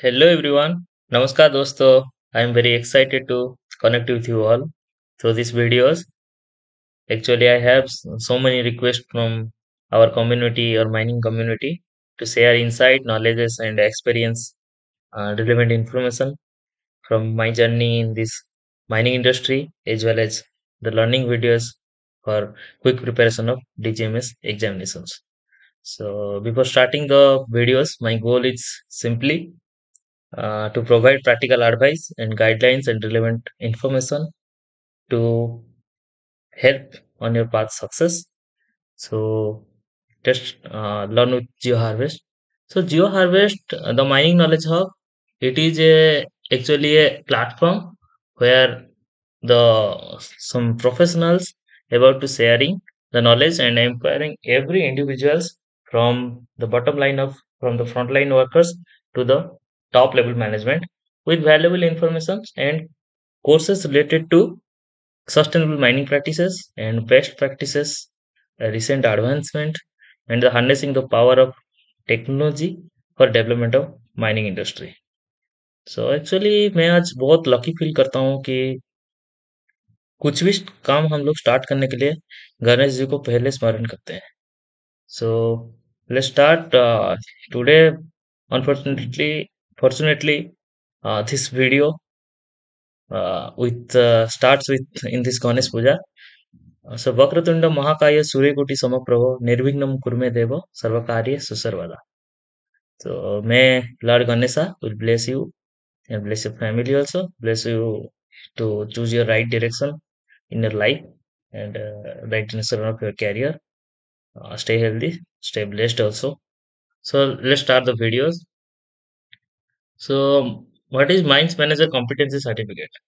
Hello everyone. Namaskar dosto. I am very excited to connect with you all through these videos. Actually, I have so many requests from our community or mining community to share insight, knowledges, and experience, relevant information from my journey in this mining industry, as well as the learning videos for quick preparation of DGMS examinations. So, before starting the videos, my goal is simply to provide practical advice and guidelines and relevant information to help on your path success. So just learn with GeoHarvest. So GeoHarvest, the mining knowledge hub, it is actually a platform where the some professionals about to sharing the knowledge and empowering every individuals from the bottom line of from the frontline workers to the top level management with valuable information and courses related to sustainable mining practices and best practices, recent advancement, and the harnessing the power of technology for development of mining industry. So actually मैं आज बहुत lucky feel करता हूँ कि कुछ भी काम हम लोग स्टार्ट करने के लिए गणेश जी को पहले स्मरण करते हैं. So let's start today. Fortunately, this video with starts with in this Ganesh Puja. So Vakratunda महाकाय सूर्यकोटि समप्रभ निर्विघ्नं कुरु देव सर्वकार्य सुसर्वदा. So may Lord Ganesha will bless you and bless your family also, bless you to choose your right direction in your life and right direction of your career. Stay healthy, stay blessed also. So let's start the videos. So what is Mines Manager Competency Certificate?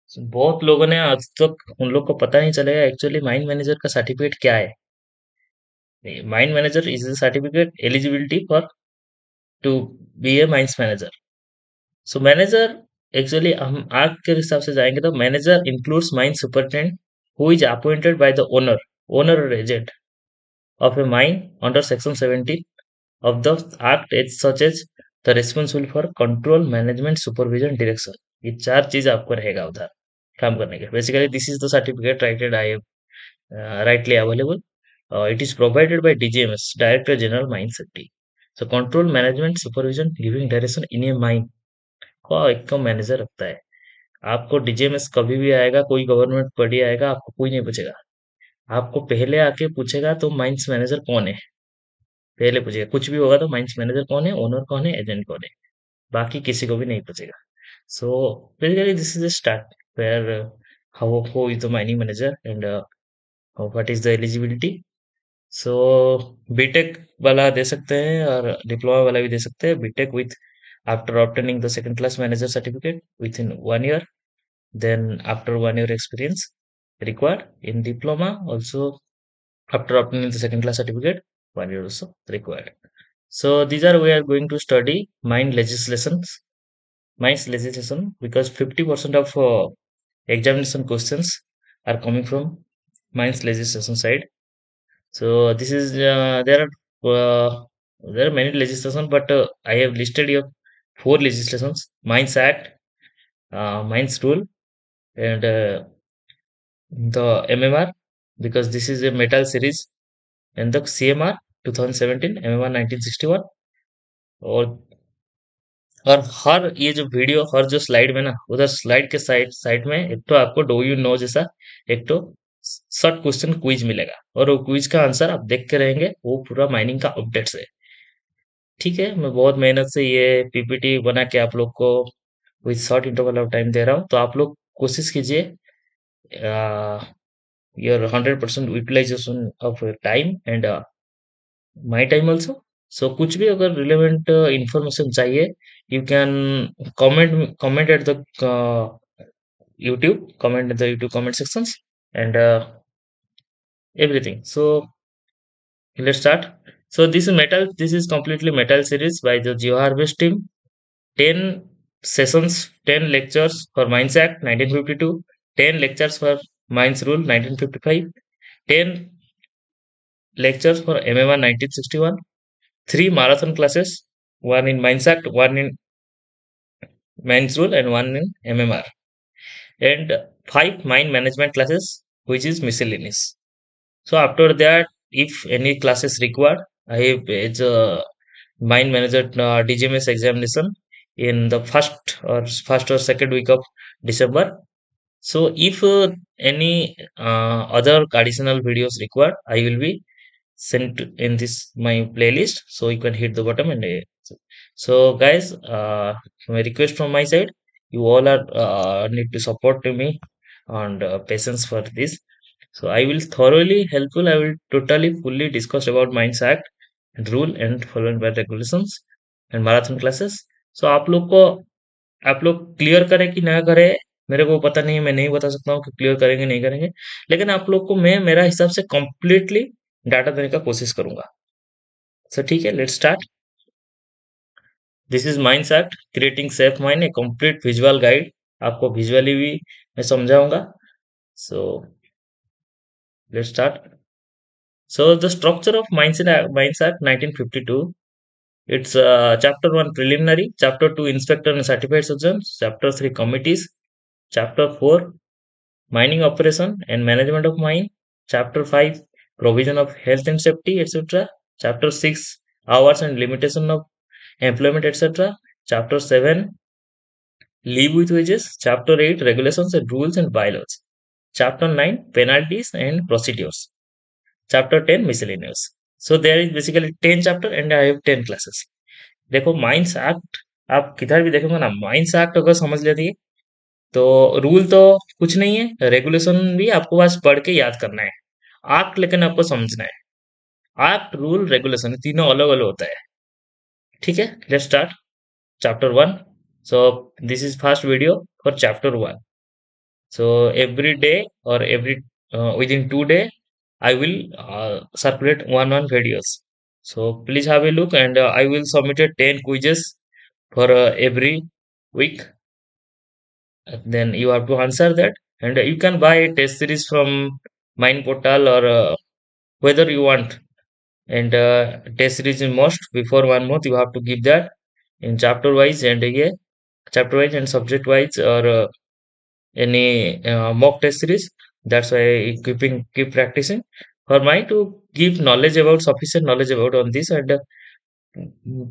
So, बहुत लोगों ने आज तक उन लोग को पता नहीं चलेगा एक्चुअली माइन मैनेजर का सर्टिफिकेट क्या है. Mine manager is the certificate eligibility for to be a mines manager. So manager actually हम आग के हिसाब से जाएंगे तो manager includes mine superintendent who is appointed by the owner or agent of a mine under Section 17 of the Act as such as the responsible for control, management, supervision, direction. ये चार चीज आपको रहेगा उधर काम करने के. Basically this is the certificate righted I rightly available. It is provided by DGMS, Director General Mine Safety. So control, management, supervision, giving direction in a mine को एक तो मैनेजर रखता है. आपको डीजीएमएस कभी भी आएगा, कोई गवर्नमेंट बॉडी आएगा, आपको कोई नहीं पूछेगा. आपको पहले आके पूछेगा तो माइंस मैनेजर कौन है, पहले पूछेगा. कुछ भी होगा तो माइंस मैनेजर कौन है, ओनर कौन है, एजेंट कौन है, बाकी किसी को भी नहीं पूछेगा. So basically this is the start where how is the mining manager and what is the eligibility. So B Tech वाला दे सकते हैं और डिप्लोमा वाला भी दे सकते हैं. B Tech with after obtaining the second class manager certificate within 1 year, then after 1 year experience required in diploma also, after obtaining the second class certificate 1 year also required. So these are we are going to study mines legislation because 50% of examination questions are coming from mines legislation side. So this is there are many legislation, but I have listed here four legislations: Mines Act, Mines Rule, and the MMR, because this is a metal series, and the CMR 2017, MMR 1961. और हर ये जो video हर जो slide में ना, उधर slide के side side में एक तो आपको डू यू नो जैसा एक तो शॉर्ट क्वेश्चन क्विज मिलेगा, और वो क्विज का आंसर आप देखते रहेंगे, वो पूरा माइनिंग का अपडेट्स है. ठीक है, मैं बहुत मेहनत से ये पीपीटी बना के आप लोग को with short interval of time दे रहा हूँ, तो आप लोग कोशिश कीजिए your 100% utilization of time and my time also. So कुछ भी अगर रिलेवेंट इंफॉर्मेशन चाहिए, you can comment at the YouTube comment sections and everything. So let's start. So this is completely metal series by the GeoHarvest team. 10 sessions, 10 lectures for Mines Act 1952, 10 lectures for Mines Rule 1955, 10 lectures for MMR 1961, 3 marathon classes, one in Mines Act, one in Main's rule and one in MMR. And 5 mind management classes, which is miscellaneous. So after that, if any classes required, I have it's a mind manager DGMS examination in the first or second week of December. So if any other additional videos required, I will be sent in this my playlist. So you can hit the button and so guys, my request from my side, you all are need to support to me and patience for this. So I will thoroughly helpful. I will totally fully discuss about Minds Act and rule and followed by regulations and marathon classes. So आप लोग clear करें कि ना करें, मेरे को पता नहीं है, मैं नहीं बता सकता हूँ कि क्लियर करेंगे नहीं करेंगे, लेकिन आप लोग को मैं मेरा हिसाब से कंप्लीटली डाटा देने का कोशिश करूंगा. सो ठीक है, let's start. This is minds act creating safe mind, A complete visual guide. आपको विजुअली भी मैं समझाऊंगा. So let's start. So the structure of Mines Act 1952. It's Chapter 1 Preliminary, Chapter 2 Inspector and Certified Surgeons, Chapter 3 Committees, Chapter 4 Mining Operation and Management of Mine, Chapter 5 Provision of Health and Safety, etc. Chapter 6 Hours and Limitation of Employment, etc. Chapter 7 Leave with Wages, Chapter 8 Regulations and Rules and Bylaws, Chapter 9 Penalties and Procedures, Chapter 10 Miscellaneous. So there is basically 10 chapter and I have 10 classes. देखो mines act, आप किधर भी देखोगे ना, mines act अगर समझ लेती है तो रूल तो कुछ नहीं है, रेगुलेशन भी आपको बस पढ़ के याद करना है. एक्ट लेकिन आपको समझना है. एक्ट, रूल, रेगुलेशन तीनों अलग अलग होता है. ठीक है, let's start. Chapter 1. So this is first video for chapter 1. So every day or every within 2 day, I will circulate one videos. So please have a look and I will submit 10 quizzes for every week. Then you have to answer that, and you can buy a test series from Mind Portal or whether you want. And test series in most before 1 month you have to give that in chapter wise and yeah, chapter wise and subject wise or any mock test series. That's why I keep practicing for my to give knowledge about sufficient knowledge about on this and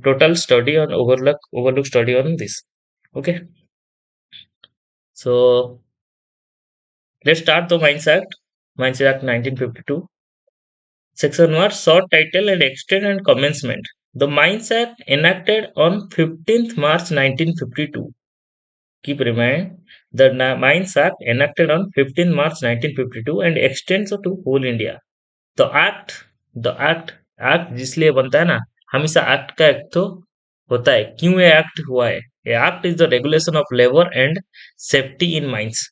total study on overlook study on this. Okay, so let's start the Mines Act. Mines Act 1952. Section 1 short title and extent and commencement. The Mines Act enacted on 15th March 1952. Keep in mind the Mines Act enacted on 15th March 1952 and extends to whole India. तो act जिसलिए बनता है ना, हमेशा act का एक तो होता है. क्यों ये एक्ट हुआ है? ये act is the regulation of labour and safety in mines.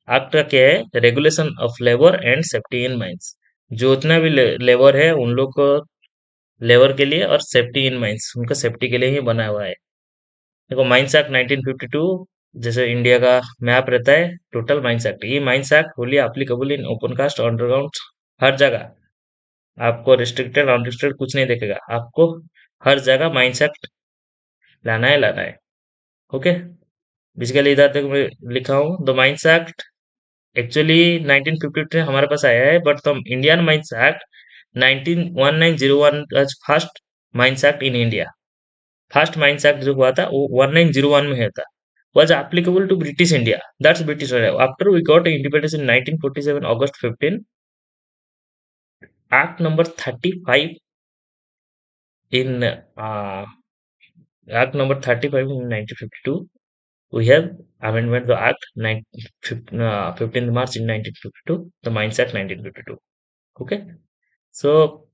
Act का क्या है? Regulation of labour and safety in mines. जो उतना भी लेबर है उन लोग को लेबर के लिए और सेफ्टी इन माइंस उनका सेफ्टी के लिए ही बना हुआ है. देखो माइंस एक्ट 1952 जैसे इंडिया का मैप रहता है, टोटल माइंस एक्ट, ये mines act wholly applicable in open cast underground. हर जगह आपको रिस्ट्रिक्टेड अनरिस्ट्रिक्टेड कुछ नहीं देखेगा, आपको हर जगह माइंडसेट लाना है. ओके, बेसिकली इधर तक मैं लिखा हूँ द माइंस एक्ट एक्चुअली 1952 हमारे पास आया है, but the Indian mines act 191901 first mines act in India. First mines act जो हुआ था वो 1901 में था, was applicable to British India. That's British India. After we got independence in 1947, August 15, Act number 35 in Act number 35 in 1952, we have amendment the Act 15th March in 1952, the Mines Act 1952. Okay, so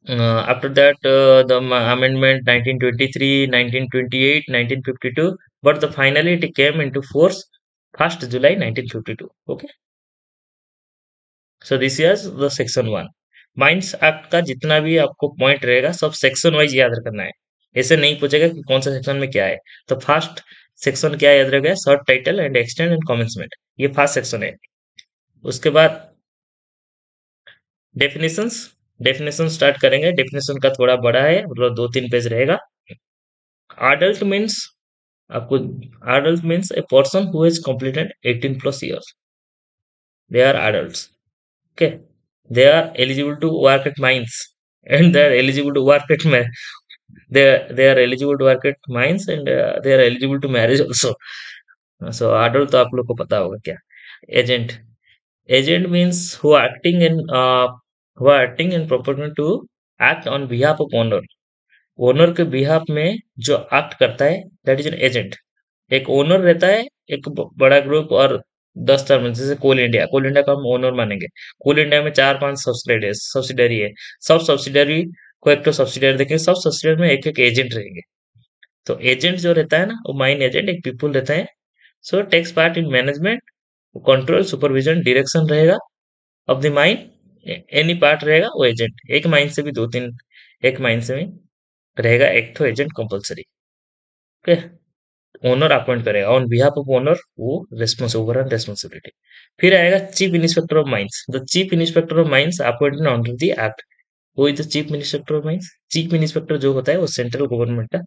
after that the amendment 1923, 1928, 1952, but the finally it came into force 1st July 1952. Okay, so this is the section 1. Mines act का जितना भी आपको point रहेगा sub section wise याद रखना है. ऐसे नहीं पूछेगा कि कौन सा सेक्शन में क्या है. तो फर्स्ट सेक्शन क्या याद रहेगा? Short title and extend and commencement, ये फर्स्ट सेक्शन है. उसके बाद डेफिनेशंस. डेफिनेशन स्टार्ट करेंगे. डेफिनेशन का थोड़ा बड़ा है, मतलब 2-3 पेज रहेगा. अडल्ट मीन्स आपको adult means a person who has completed 18 plus years. They are adults. Okay. They are eligible to work at mines and they are eligible to work at they are eligible to work at mines and they are eligible to marriage also. So adult तो आप लोग को पता होगा क्या. Agent. Agent means who are acting in proportion to act on behalf of owner. Owner के behalf में जो एक्ट करता है दैट इज एन एजेंट. एक ओनर रहता है, एक बड़ा ग्रुप और 10 टर्म, जैसे कोल इंडिया को हम ओनर मानेंगे. कोल इंडिया में 4-5 सब्सिडरी है. सब सब्सिडरी को एक तो सब्सिडरी देखेंगे, सब सब्सिडरी में एक एक एजेंट रहेंगे. तो एजेंट जो रहता है ना, वो माइन एजेंट एक पीपुल रहता है. So takes part in management, control, supervision, direction रहेगा of the mine. Any part रहेगा वो एजेंट. एक माइन से भी दो तीन, एक माइन से भी रहेगा एक तो agent compulsory. Okay. Owner appoint करेगा ऑन बिहाफ ऑफ ओनर, वो ओवर एंड रेस्पॉन्सिबिलिटी. फिर आएगा chief inspector of mines. The chief inspector of mines appointed under the act. वो is the chief inspector of mines. Chief inspector जो होता है वो central government का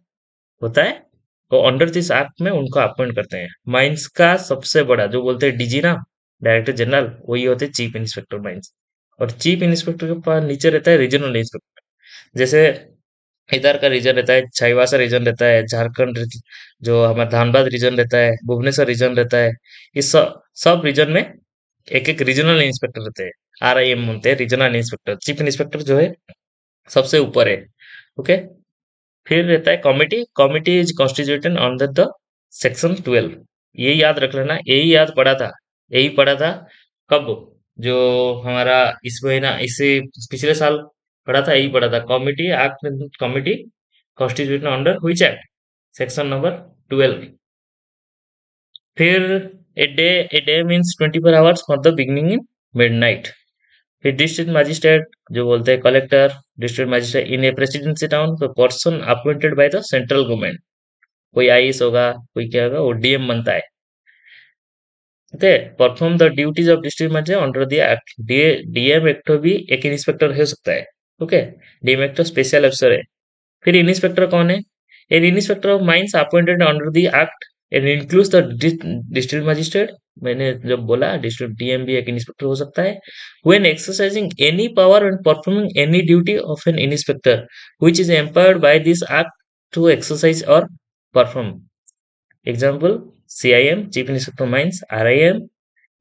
होता है. तो अंडर दिस एक्ट में उनको अपॉइंट करते हैं. माइंस का सबसे बड़ा जो बोलते हैं डीजी ना, डायरेक्टर जनरल, वही होते हैं चीफ इंस्पेक्टर माइंस. और चीफ इंस्पेक्टर के पास नीचे रहता है रीजनल इंस्पेक्टर. जैसे इधर का रीजन रहता है, चाईबासा रीजन रहता है, जो हमारा धनबाद रीजन रहता है, भुवनेश्वर रीजन रहता है. इस सब रीजन में एक एक रीजनल इंस्पेक्टर रहते हैं. RIM बोलते हैं, रीजनल इंस्पेक्टर. चीफ इंस्पेक्टर जो है सबसे ऊपर है. ओके. फिर रहता है committee. Committee is constituted under the section 12. ये याद रख लेना, यही याद पड़ा था, यही पढ़ा था. कब? जो हमारा इस महीना, इससे पिछले साल पढ़ा था, यही पढ़ा था. Committee act, committee constituted under which act? Section number 12. फिर a day means 24 hours for the beginning in midnight. फिर डिस्ट्रिक्ट मजिस्ट्रेट जो बोलते हैं collector, district magistrate in A presidency town, person appointed by the central government. कोई IAS होगा, कोई क्या होगा, वो DM बनता है. Okay. Perform the duties of district magistrate under the act. DM एक तो भी एक इंस्पेक्टर हो सकता है. ओके. DM एक तो स्पेशल अफसर है. फिर इंस्पेक्टर कौन है? An inspector of mines appointed under the act and includes the district magistrate. मैंने जब बोला डिस्ट्रिक्ट DM भी एक इंस्पेक्टर हो सकता है. When exercising any power and performing any duty of an inspector which is empowered by this act to exercise और perform. Example CIM, chief inspector mines, RIM,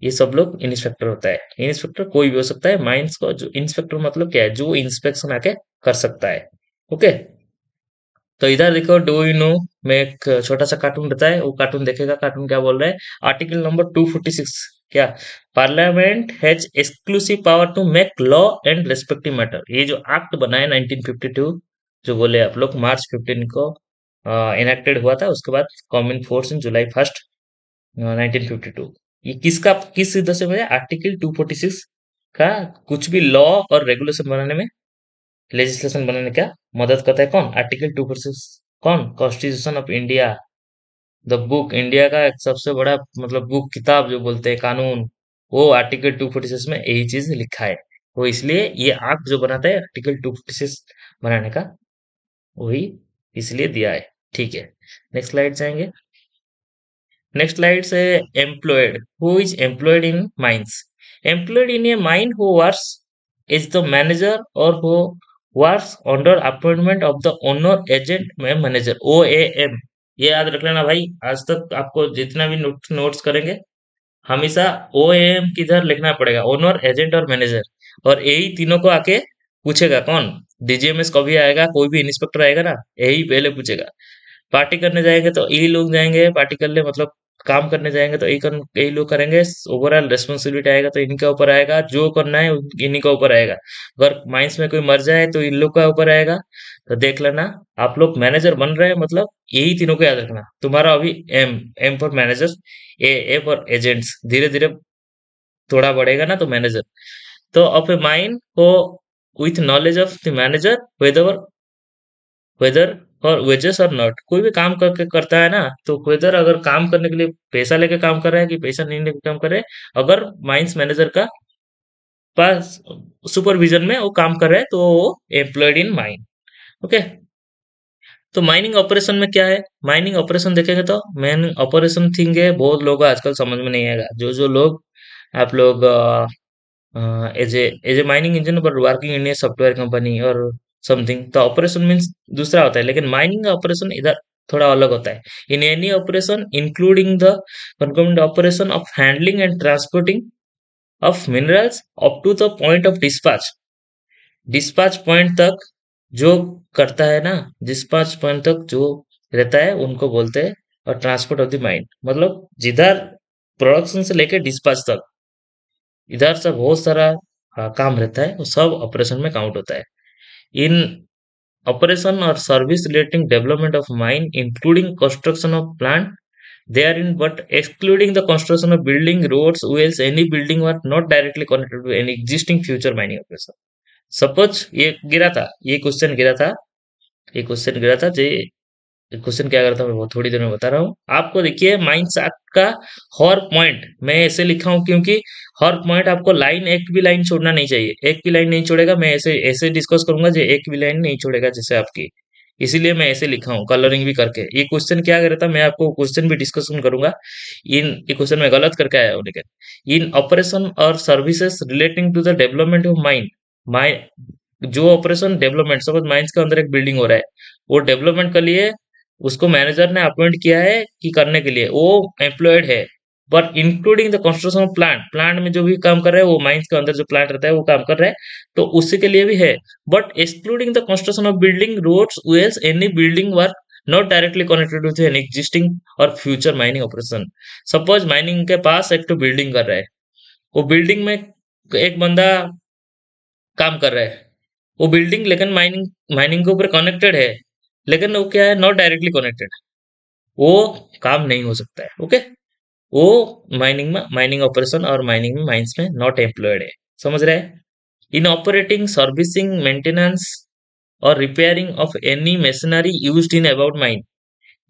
ये सब लोग इंस्पेक्टर होता है. इंस्पेक्टर कोई भी हो सकता है. माइंस को जो इंस्पेक्टर मतलब क्या है? जो इंस्पेक्शन आके कर सकता है. ओके. तो इधर देखो, डू यू नो में एक छोटा सा कार्टून रहता है, वो कार्टून देखेगा. कार्टून क्या बोल रहा है? Article number 246. क्या? Parliament has exclusive power to make law and respective matter. ये जो एक्ट बना है 1952, जो बोले आप लोग, March 15 को इनेक्टेड हुआ था. उसके बाद कॉमन फोर्स इन July 1 1952. ये किस इधर से बना? आर्टिकल 246 का कुछ भी लॉ और रेगुलेशन बनाने में, लेजिस्लेशन बनाने का मदद करता है. कौन? आर्टिकल 246. कौन? Constitution of India. The book, India का एक सबसे बड़ा मतलब बुक, किताब जो बोलते हैं, कानून, वो आर्टिकल 246 में यही चीज लिखा है. वो इसलिए ये एक्ट जो बनाता है आर्टिकल 246 बनाने का, वही इसलिए दिया है. ठीक है. नेक्स्ट स्लाइड जाएंगे. नेक्स्ट स्लाइड से employed. Who is employed in mines? Employed in a mine who works is the manager और who works under appointment of the owner, agent में मैनेजर. OAM. ये याद रख लेना भाई. आज तक आपको जितना भी नोट्स करेंगे, हमेशा OAM किधर लिखना पड़ेगा? ओनर, एजेंट और मैनेजर. और यही तीनों को आके पूछेगा. कौन? DGMS कभी आएगा, कोई भी इंस्पेक्टर आएगा ना, यही पहले पूछेगा. पार्टी करने जाएंगे तो यही लोग जाएंगे पार्टी करने, मतलब काम करने जाएंगे तो यही लोग करेंगे. ओवरऑल रेस्पॉन्सिबिलिटी आएगा तो इनके ऊपर आएगा. जो करना है इन्हीं का ऊपर आएगा. अगर माइंस में कोई मर जाए तो इन लोग का ऊपर आएगा. तो देख लेना, आप लोग मैनेजर बन रहे हैं, मतलब यही तीनों को याद रखना. तुम्हारा अभी M for manager, A for agents. धीरे धीरे थोड़ा बढ़ेगा ना तो मैनेजर. तो ऑफ ए माइंड को with knowledge of the manager, whether whether or wages or not. कोई भी काम करके करता है ना, तो वेदर अगर काम करने के लिए पैसा लेके काम कर रहा है कि पैसा नहीं लेके काम कर रहे हैं, अगर माइंस मैनेजर का पास सुपरविजन में वो काम कर रहा है, तो वो एम्प्लॉयड इन माइन. ओके. तो माइनिंग ऑपरेशन में क्या है? माइनिंग ऑपरेशन देखेंगे तो माइनिंग ऑपरेशन थिंग है, बहुत लोग आजकल समझ में नहीं आएगा। जो जो लोग आप लोग एज ए माइनिंग इंजन पर working in a software company और समथिंग, तो ऑपरेशन मीन्स दूसरा होता है, लेकिन माइनिंग ऑपरेशन इधर थोड़ा अलग होता है। In any operation including the concurrent operation of handling and transporting of minerals up to the point of dispatch, dispatch point तक जो करता है ना, डिस्पैच पॉइंट तक जो रहता है उनको बोलते हैं। और ट्रांसपोर्ट ऑफ द माइन मतलब जिधर प्रोडक्शन से लेके डिस्पैच तक, इधर से बहुत सारा काम रहता है, वो सब ऑपरेशन में काउंट होता है। इन ऑपरेशन और service relating development of mine including construction of plant therein but excluding the construction of building roads wells any building were not directly connected to any existing future mining operation। Suppose ये गिरा था, ये question गिरा था, ये question गिरा था जे question क्या करता है मैं वो थोड़ी देर में बता रहा हूँ आपको। देखिए माइंस का हर पॉइंट मैं ऐसे लिखा हूँ क्योंकि हर पॉइंट आपको लाइन, एक भी लाइन छोड़ना नहीं चाहिए, एक भी लाइन नहीं छोड़ेगा। मैं ऐसे ऐसे डिस्कस करूंगा जो एक भी लाइन नहीं छोड़ेगा जैसे आपकी, इसीलिए मैं ऐसे लिखा हूँ कलरिंग भी करके। ये क्वेश्चन क्या कर रहा था, मैं आपको क्वेश्चन भी डिस्कशन करूंगा। इन ये क्वेश्चन में गलत करके आया हूँ, लेकिन in operation or services relating to the development of mine, mine जो ऑपरेशन डेवलपमेंट, सपोज माइंस के अंदर एक बिल्डिंग हो रहा है, वो डेवलपमेंट के लिए उसको मैनेजर ने अपॉइंट किया है कि करने के लिए वो एम्प्लॉयड है। But including the construction of plant, plant में जो भी काम कर रहा है वो माइंस के अंदर जो प्लांट रहता है वो काम कर रहा है, तो उसी के लिए भी है। But excluding the construction of building roads wells any building work not directly connected with an existing और future mining operation. Suppose mining के पास एक तो बिल्डिंग कर रहा है, वो बिल्डिंग में एक बंदा काम कर रहा है, वो बिल्डिंग लेकिन माइनिंग माइनिंग के ऊपर कनेक्टेड है, लेकिन वो क्या है, नॉट डायरेक्टली कनेक्टेड, वो काम नहीं हो सकता है। ओके, वो माइनिंग में, माइनिंग ऑपरेशन और माइनिंग में, माइंस में नॉट एम्प्लॉयड है। समझ रहे हैं? इन ऑपरेटिंग सर्विसिंग मेंटेनेंस और repairing of any machinery used in about mine,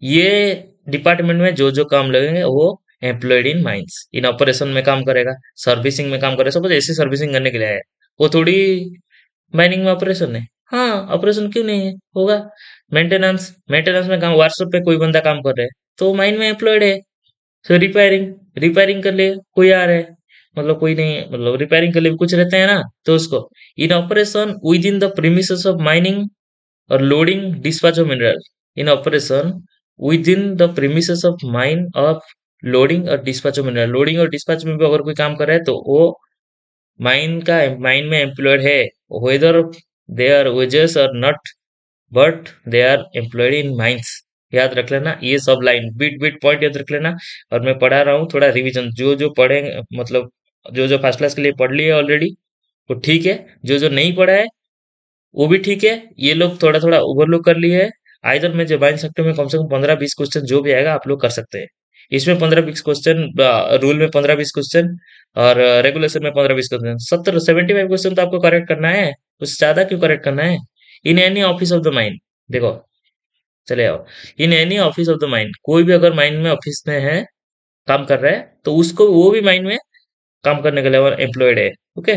ये डिपार्टमेंट में जो जो काम लगेंगे वो employed in mines in operation में काम करेगा, सर्विसिंग में काम करेगा। सपोज ऐसी सर्विसिंग करने के लिए आया है, वो थोड़ी माइनिंग में ऑपरेशन है। हाँ, ऑपरेशन क्यों नहीं है, होगा। मेंटेनेंस, मेंटेनेंस में काम, वर्कशॉप पे कोई बंदा काम कर रहा है तो माइन में एम्प्लॉयड है। तो रिपेयरिंग, रिपेयरिंग कर लिए कोई आ रहा है, मतलब कोई नहीं है, मतलब रिपेयरिंग के लिए भी कुछ रहते हैं ना, तो उसको in operation within the premises of mining और loading dispatch of mineral, in operation within the premises of mine of loading और डिस्पैच ऑफ मिनरल, लोडिंग और डिस्पैच में भी अगर कोई काम कर रहा है तो वो माइन में एम्प्लॉयड है, whether they are wages or not, but they are employed in mines. याद रख लेना ये सब लाइन, बिट बिट पॉइंट याद रख लेना। और मैं पढ़ा रहा हूँ थोड़ा रिवीजन, जो जो पढ़ेंगे मतलब जो जो फर्स्ट क्लास के लिए पढ़ लिए ऑलरेडी वो ठीक है, जो जो नहीं पढ़ा है वो भी ठीक है। ये लोग थोड़ा थोड़ा ओवरलुक कर लिए है। आइदर में जो बाइन सकते में कम से कम 15-20 क्वेश्चन जो भी आएगा आप लोग कर सकते हैं। इसमें 15-20 क्वेश्चन, रूल में 15-20 क्वेश्चन, और रेगुलेशन में 15-20 क्वेश्चन, 70-75 क्वेश्चन तो आपको करेक्ट करना है, उससे ज्यादा क्यों करेक्ट करना है। In any office of the mind, देखो चले आओ, in any office of the mind, कोई भी अगर माइंड में ऑफिस में है काम कर रहा है तो उसको वो भी माइंड में काम करने के लिए एम्प्लॉयड है। Okay,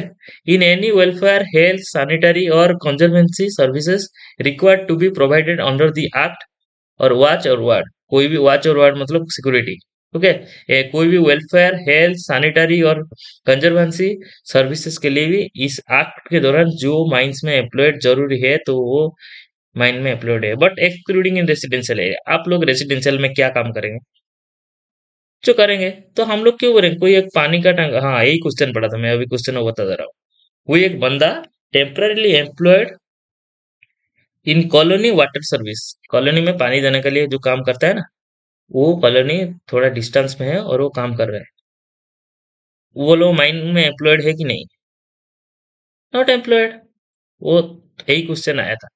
in any welfare health sanitary और conservancy services required to be provided under the act और वॉच और वार्ड, कोई भी वॉच और वार्ड मतलब सिक्योरिटी। ओके, कोई भी वेलफेयर हेल्थ सैनिटरी और कंजर्वेंसी सर्विसेज के लिए भी इस एक्ट के दौरान जो माइंस में एम्प्लॉयड जरूरी है तो वो माइंड में एम्प्लॉयड है, but excluding in residential area. आप लोग रेसिडेंशियल में क्या काम करेंगे, जो करेंगे तो हम लोग क्यों करेंगे, कोई एक पानी का टैंक, हाँ यही क्वेश्चन पढ़ा था मैं, अभी क्वेश्चन वो बता दे रहा हूँ। कोई एक बंदा temporarily employed in colony water service, colony में पानी देने के लिए जो काम करता है ना, वो कॉलोनी थोड़ा डिस्टेंस में है और वो काम कर रहा है, वो लोग माइंड में एम्प्लॉयड है कि नहीं, नॉट एम्प्लॉयड। वो यही क्वेश्चन आया था।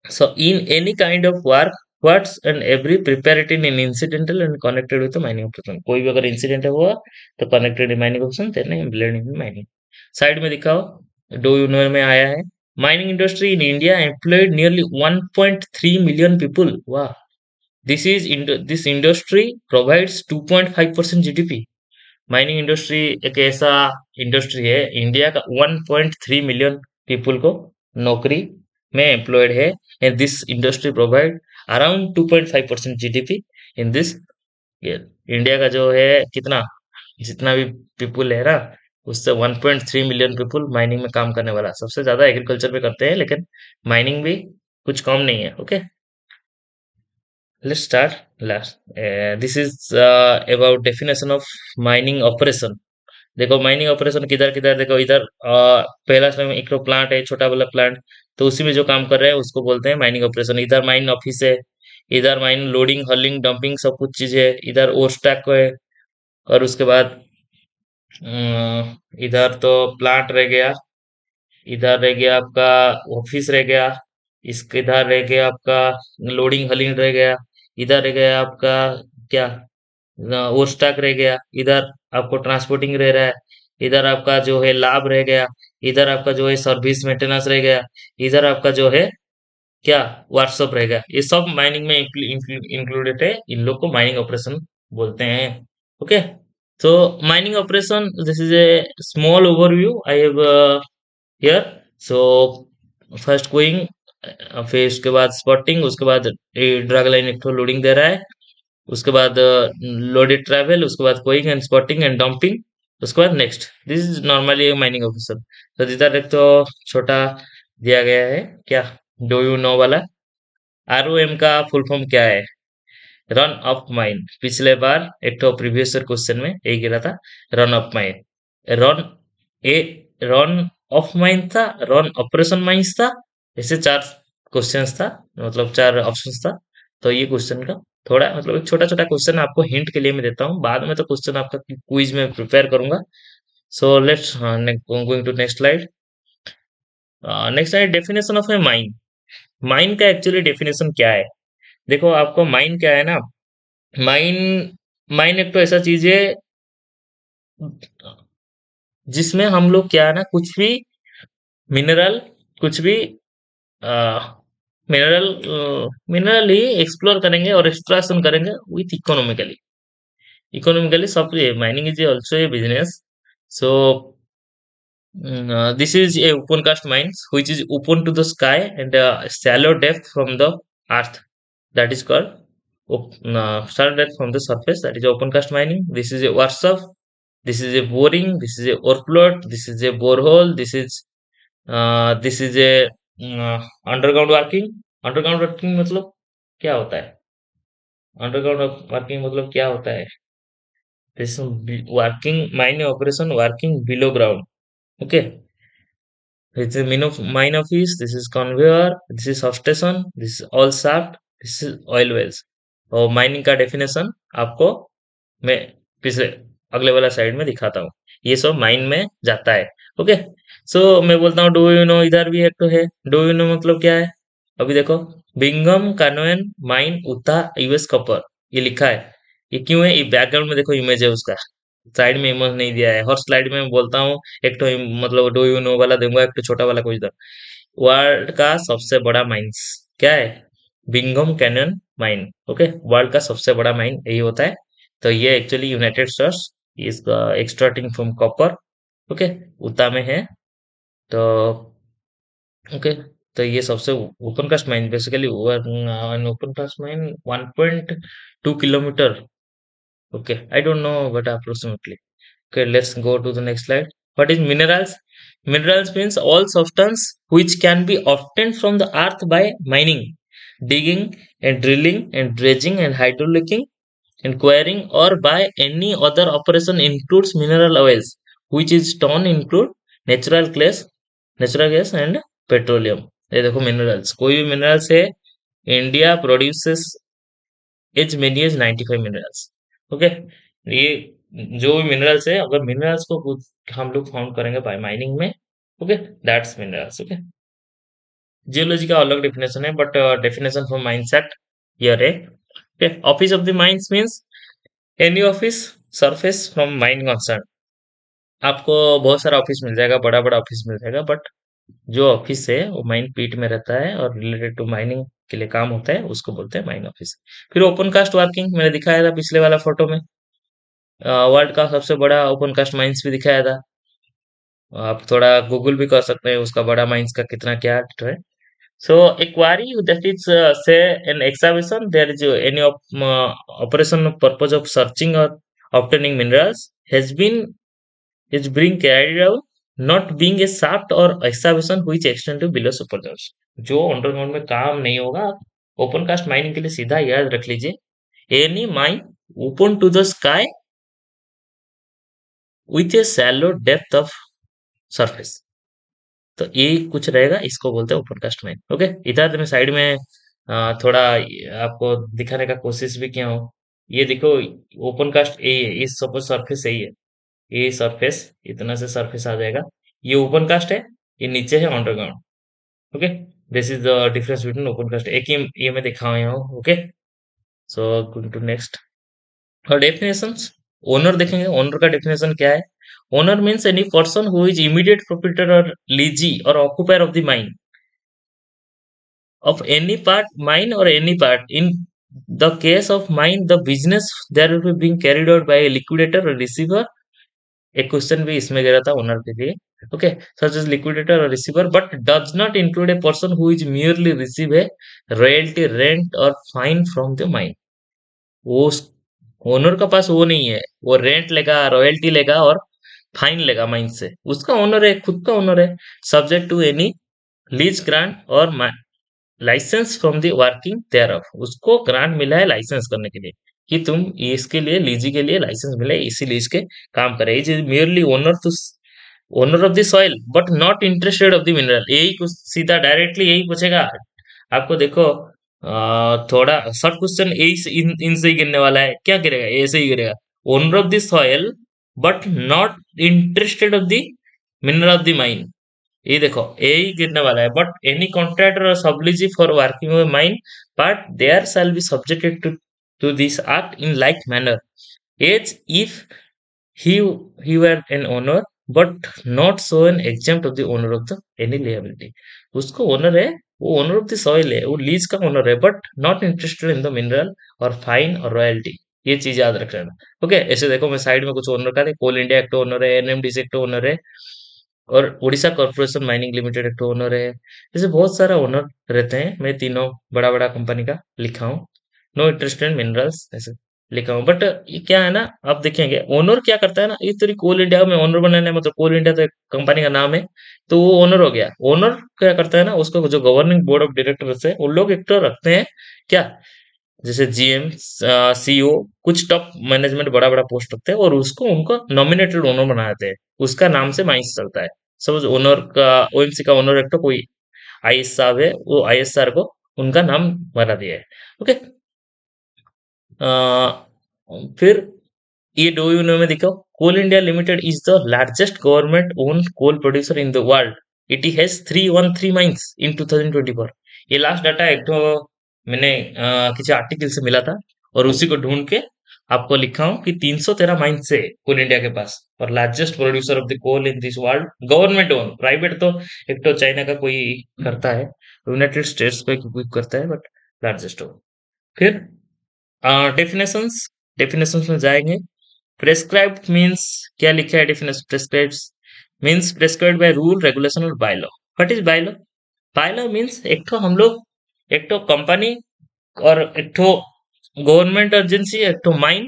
So in any kind of work what's and every preparative in incidental and connected with mining operation, कोई भी अगर इंसिडेंट हुआ तो connected in mining operation then employed in mining. Side में दिखाओ, डू यू नो में आया है, mining industry in India employed nearly 1.3 million people. वाह, this industry provides 2.5% GDP. Mining industry एक ऐसा इंडस्ट्री है इंडिया का 1.3 मिलियन पीपल को नौकरी में एम्प्लॉयड है and this industry provide around 2.5% GDP in this year. India का जो है कितना, जितना भी पीपुल है ना, उससे 1.3 मिलियन पीपुल माइनिंग में काम करने वाला, सबसे ज्यादा एग्रीकल्चर पे करते हैं, लेकिन माइनिंग भी कुछ कम नहीं है। Okay, let's start last. This is about definition of mining operation. देखो माइनिंग ऑपरेशन किधर किधर, देखो इधर पहला समय एक तो प्लांट है, छोटा वाला प्लांट, तो उसी में जो काम कर रहे हैं उसको बोलते हैं माइनिंग ऑपरेशन। इधर माइन ऑफिस है, इधर माइन लोडिंग हॉलिंग डंपिंग सब कुछ चीज है, इधर ओर स्टैक है, और उसके बाद इधर तो प्लांट रह गया, इधर रह गया आपका ऑफिस रह गया, इसके इधर रह गया आपका लोडिंग हलिंग रह गया, इधर रह गया आपका क्या, वो स्टॉक रह गया, इधर आपको ट्रांसपोर्टिंग रह रहा है, इधर आपका जो है लाभ रह गया, इधर आपका जो है सर्विस मेंटेनेंस रह गया, इधर आपका जो है क्या, वर्कशॉप रहेगा। ये सब माइनिंग में इंक्लूडेड है, इन लोग को माइनिंग ऑपरेशन बोलते हैं। Okay, so mining operation, this is a small overview I have here. So first going, फिर उसके बाद स्पॉटिंग, उसके बाद ड्रैग लाइन एक लोडिंग दे रहा है, उसके बाद लोडेड ट्रैवल, उसके बाद कोइंग एंड स्पॉटिंग एंड डंपिंग, उसके बाद next, this is normally mining officer. तो इधर एक तो छोटा दिया गया है क्या, डू यू नो वाला। आरओएम का फुल फॉर्म क्या है, रन ऑफ माइन। पिछले बार एक तो प्रीवियस क्वेश्चन में यही गिरा था, run of mine. Run A run of mine था, रन ऑपरेशन माइंस था, ऐसे चार क्वेश्चंस था, मतलब चार ऑप्शंस था। तो ये क्वेश्चन का थोड़ा मतलब एक छोटा छोटा क्वेश्चन आपको हिंट के लिए मैं देता हूँ, बाद में तो क्वेश्चन आपका क्विज में प्रिपेयर करूंगा। So let's going to next slide. Next slide, definition of a mine. Mine का एक्चुअली डेफिनेशन क्या है। देखो आपको माइन क्या है ना, माइन माइन एक तो ऐसा चीज है जिसमें हम लोग क्या है ना, कुछ भी मिनरल, कुछ भी मिनरल मिनरल ही एक्सप्लोर करेंगे और एक्सट्रैक्शन करेंगे विथ इकोनॉमिकली। इकोनॉमिकली सब mining is also a business. So this is a open cast mines which is open to the sky and shallow depth from the earth, that is called shallow depth from the surface, that is open cast mining. This is a workshop, this is a boring, this is a ore plot, this is a borehole, this is a underground working। Underground working मतलब क्या होता है, underground working मतलब क्या होता है, this working mining operation working below ground। Okay, this is mine office, this is conveyor, this is substation, this is all shaft, this is oil wells। और mining का डेफिनेशन आपको मैं पिछले अगले वाला साइड में दिखाता हूँ, ये सब माइन में जाता है। ओके, सो मैं बोलता हूँ डू यू नो, इधर भी एक तो है, डू यू नो मतलब क्या है। अभी देखो, बिंगम कानोन माइन उता यूएस कॉपर, ये लिखा है, ये क्यों है, ये बैकग्राउंड में देखो इमेज है उसका, साइड में इमेज नहीं दिया है। हर स्लाइड में मैं बोलता हूँ एक तो मतलब डू यू नो वाला दूंगा, एक तो छोटा वाला कुछ दो। वर्ल्ड का सबसे बड़ा माइंस क्या है, Bingham Canyon mine. Okay, world का सबसे बड़ा माइन यही होता है। तो ये एक्चुअली यूनाइटेड स्टेट्स, इसका extracting from copper. Okay, Utah में है। तो ओके, तो ये सबसे open cast mine basically, open cast mine 1.2 kilometre. Okay, I don't know but approximately. Okay, let's go to the next slide. What is minerals? Minerals means all substance which can be obtained from the earth by mining, digging and drilling and dredging and hydraulicking and quarrying, or by any other operation, includes mineral oils, which is torn include natural gas, natural gas and petroleum। ये देखो minerals, कोई भी minerals है, India produces as many as 95 minerals. Okay, ये जो भी minerals है, अगर मिनरल्स को कुछ हम लोग फाउंड करेंगे बाय माइनिंग में, okay, that's minerals. Okay, geology का अलग डेफिनेशन है, but definition for mines act here है। Okay, office of the mines means any office surface from mine concern. आपको बहुत सारा ऑफिस मिल जाएगा, बड़ा बड़ा ऑफिस मिल जाएगा, बट जो ऑफिस है वो माइन पीट में रहता है और रिलेटेड टू माइनिंग के लिए काम होता है, उसको बोलते हैं माइन ऑफिस। फिर ओपन कास्ट वर्किंग मैंने दिखाया था पिछले वाला फोटो में, वर्ल्ड का सबसे बड़ा ओपन कास्ट माइंस भी दिखाया था। आप थोड़ा गूगल भी कर सकते हैं उसका बड़ा माइंस का कितना क्या है। So a query that is say an excavation, there is any operation purpose of searching or obtaining minerals has been is being carried out, not being a shaft or excavation which extend to below superstructure. जो underground में काम नहीं होगा, open cast mining के लिए सीधा याद रख लीजिए, any mine open to the sky with a shallow depth of surface. तो ये कुछ रहेगा, इसको बोलते हैं ओपन कास्ट माइन। ओके, इधर मैं साइड में थोड़ा आपको दिखाने का कोशिश भी किया हूँ। ये देखो, ओपन कास्ट यही है, इस सपोज सरफेस यही है, ये सरफेस इतना से सरफेस आ जाएगा, ये ओपन कास्ट है, ये नीचे है underground. Okay, this is the difference between open cast, एक ही ये मैं दिखा रहा हूँ। Okay, so going to next और डेफिनेशंस। ओनर देखेंगे, ओनर का डेफिनेशन क्या है। Owner means any person who is immediate proprietor or lessee or occupier of the mine of any part mine or any part. In the case of mine, the business there will be being carried out by a liquidator or receiver. एक question भी इसमें गिरा था owner के लिए। Okay, such as liquidator और receiver but does not include a person who is merely receive A royalty rent और fine from the mine. वो ओनर का पास वो नहीं है, वो रेंट लेगा, रॉयल्टी लेगा और फाइन लेगा माइन से, उसका ओनर है, खुद का ओनर है, subject to any lease grant और licence from the working there of. उसको ग्रांट मिला है लाइसेंस करने के लिए, कि तुम इसके लिए लीजी के लिए लाइसेंस मिला है, इसी लीज के काम करे। Is merely owner to owner of the soil but not interested of the mineral. यही कुछ सीधा डायरेक्टली यही पूछेगा आपको। देखो थोड़ा शॉर्ट क्वेश्चन यही इनसे ही गिरने वाला है, क्या गिरेगा, ऐसे ही गिरेगा, owner of the soil but not interested of the mineral of the mine. ये देखो यही गिरने वाला है, बट एनी कॉन्ट्रैक्टर और sublessee for working with mine but there shall be subjected to this act in like manner as if he he were an owner but not so an exempt of the owner of the any liability। उसको owner है, वो owner of the soil है, वो lease का owner है but not interested in the mineral और fine और royalty. ये चीज याद रख लेना। ओके, ऐसे देखो मैं साइड में कुछ ओनर का, कोल इंडिया एक ओनर है, एनएमडीसी एक ओनर है और उड़ीसा कॉर्पोरेशन माइनिंग लिमिटेड एक ओनर है। जैसे बहुत सारा ओनर रहते हैं, मैं तीनों बड़ा बड़ा कंपनी का लिखा हूँ, नो इंटरेस्ट इन मिनरल्स ऐसे लिखा हूँ। बट ये क्या है ना, आप देखेंगे ओनर क्या करता है ना, इस तरीके कोल इंडिया में ओनर बनाने, मतलब कोल इंडिया तो एक कंपनी का नाम है, तो वो ओनर हो गया। ओनर क्या करता है ना, उसको जो गवर्निंग बोर्ड ऑफ डायरेक्टर्स है उन लोग एक तो रखते हैं क्या, जैसे जीएम, सीईओ, कुछ टॉप मैनेजमेंट बड़ा बड़ा पोस्ट रखते हैं और उसको उनको नॉमिनेटेड ओनर बनाते हैं, उसका नाम से माइंस चलता है। सपोज ओनर का, ओएमसी का ओनर एक तो कोई आईएस साहब है, वो आईएसआर को उनका नाम बना दिया है। ओके, फिर ये डो यू नो में देखो, Coal India Limited is the largest government own coal producer in the world. It has 313 mines in 2024। ये लास्ट डाटा एक तो मैंने किसी आर्टिकल से मिला था और उसी को ढूंढ के आपको लिखा हूँ कि 313 माइंस है कोल इंडिया के पास, और largest producer of the coal in this world, government own. Private तो एक तो चाइना का कोई करता है, यूनाइटेड स्टेट्स को एक करता है, बट लार्जेस्ट ओन। फिर डेफिनेशंस, डेफिनेशंस में जाएंगे। प्रेस्क्राइब्ड मीन्स, क्या लिखा है definition, prescribed means prescribed by rule regulation और by law. What is by law? By law means एक तो हम लोग, एक तो कंपनी और एक तो गवर्नमेंट एजेंसी, एक तो माइन